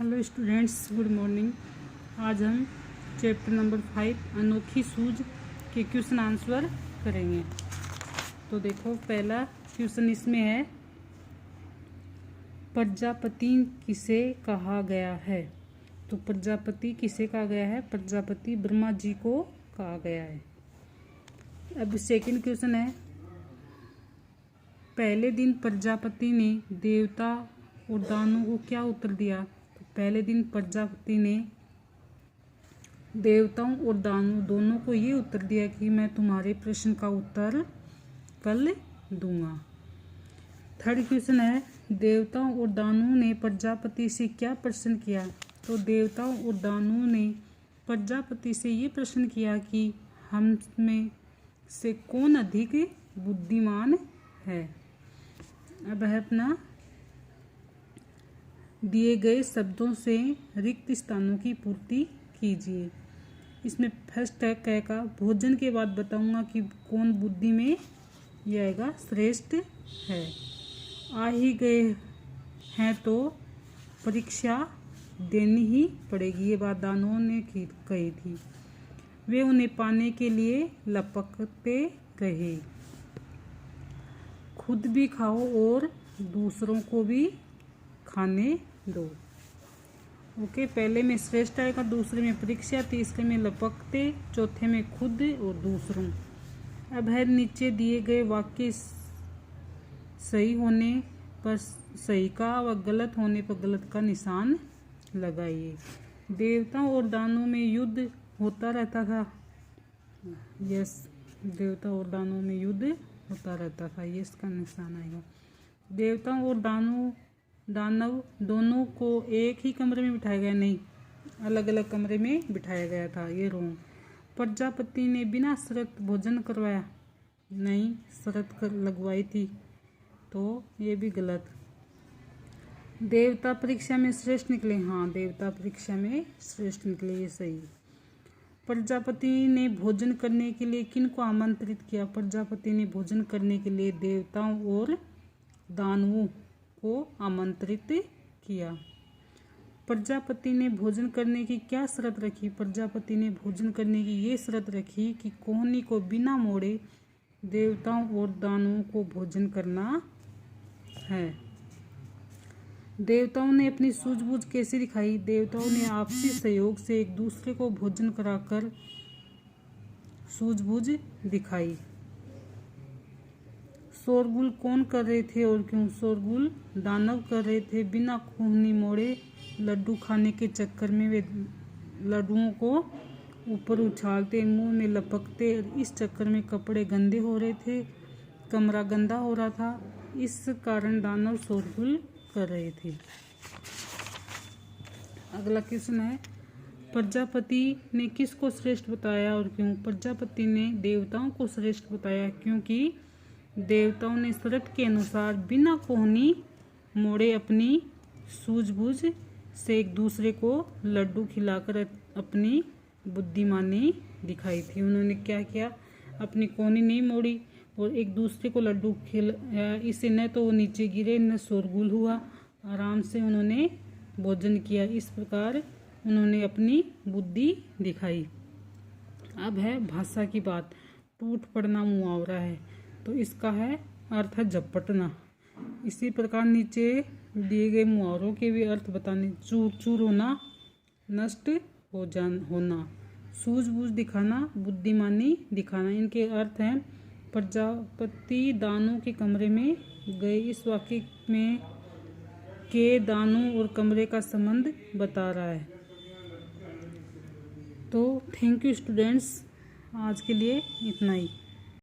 Hello students, good morning. आज हम chapter number 5 अनोखी सूझ के क्वेश्चन आंसर करेंगे। तो देखो, पहला क्वेश्चन इसमें है, प्रजापति किसे कहा गया है। तो प्रजापति किसे कहा गया है? प्रजापति ब्रह्मा जी को कहा गया है। अब सेकंड क्वेश्चन है, पहले दिन प्रजापति ने देवता और दानवों को क्या उत्तर दिया। तो पहले दिन प्रजापति ने देवताओं और दानवों दोनों को ये उत्तर दिया कि मैं तुम्हारे प्रश्न का उत्तर कल दूंगा। थर्ड क्वेश्चन है, देवताओं और दानवों ने प्रजापति से क्या प्रश्न किया। तो देवताओं और दानवों ने प्रजापति से ये प्रश्न किया कि हम में से कौन अधिक बुद्धिमान है। अब है अपना दिए गए शब्दों से रिक्त स्थानों की पूर्ति कीजिए। इसमें फर्स्ट है क का, भोजन के बाद बताऊंगा कि कौन बुद्धि में यह आएगा श्रेष्ठ है। आ ही गए हैं तो परीक्षा देनी ही पड़ेगी, ये बात दानवों ने कही थी। वे उन्हें पाने के लिए लपकते रहे। खुद भी खाओ और दूसरों को भी खाने दो। ओके, पहले में श्रेष्ठ आएगा, दूसरे में परीक्षा, तीसरे में लपकते, चौथे में खुद और दूसरों। अब है नीचे दिए गए वाक्य सही होने पर सही का व गलत होने पर गलत का निशान लगाइए। देवताओं और दानवों में युद्ध होता रहता था। यस, देवता और दानवों में युद्ध होता रहता था, ये इसका निशान आएगा। देवताओं और दानव दोनों को एक ही कमरे में बिठाया गया, नहीं, अलग अलग कमरे में बिठाया गया था, ये रोंग। प्रजापति ने बिना शर्त भोजन करवाया, नहीं, शर्त लगवाई थी, तो ये भी गलत। देवता परीक्षा में श्रेष्ठ निकले, हाँ, देवता परीक्षा में श्रेष्ठ निकले, ये सही। प्रजापति ने भोजन करने के लिए किन को आमंत्रित किया। प्रजापति ने भोजन करने के लिए देवताओं और दानवों को आमंत्रित किया। प्रजापति ने भोजन करने की क्या शर्त रखी। प्रजापति ने भोजन करने की ये शर्त रखी कि कोहनी को बिना मोड़े देवताओं और दानवों को भोजन करना है। देवताओं ने अपनी सूझबूझ कैसे दिखाई। देवताओं ने आपसी सहयोग से एक दूसरे को भोजन कराकर सूझबूझ दिखाई। शोरगुल कौन कर रहे थे और क्यों। शोरगुल दानव कर रहे थे। बिना कोहनी मोड़े लड्डू खाने के चक्कर में वे लड्डुओं को ऊपर उछालते, मुंह में लपकते, इस चक्कर में कपड़े गंदे हो रहे थे, कमरा गंदा हो रहा था, इस कारण दानव शोरगुल कर रहे थे। अगला क्वेश्चन है, प्रजापति ने किसको श्रेष्ठ बताया और क्यों। प्रजापति ने देवताओं को श्रेष्ठ बताया क्योंकि देवताओं ने शर्त के अनुसार बिना कोहनी मोड़े अपनी सूझबूझ से एक दूसरे को लड्डू खिलाकर अपनी बुद्धिमानी दिखाई थी। उन्होंने क्या किया, अपनी कोहनी नहीं मोड़ी और एक दूसरे को लड्डू खिलाया, इससे न तो वो नीचे गिरे न शोरगुल हुआ, आराम से उन्होंने भोजन किया। इस प्रकार उन्होंने अपनी बुद्धि दिखाई। अब है भाषा की बात। टूट पड़ना मुहावरा है, तो इसका है अर्थ है झपटना। इसी प्रकार नीचे दिए गए मुहावरों के भी अर्थ बताने। चूर चूर होना, नष्ट होना, सूझबूझ दिखाना, बुद्धिमानी दिखाना। इनके अर्थ हैं, प्रजापति दानों के कमरे में गए। इस वाक्य में के दानों और कमरे का संबंध बता रहा है। तो थैंक यू स्टूडेंट्स, आज के लिए इतना ही।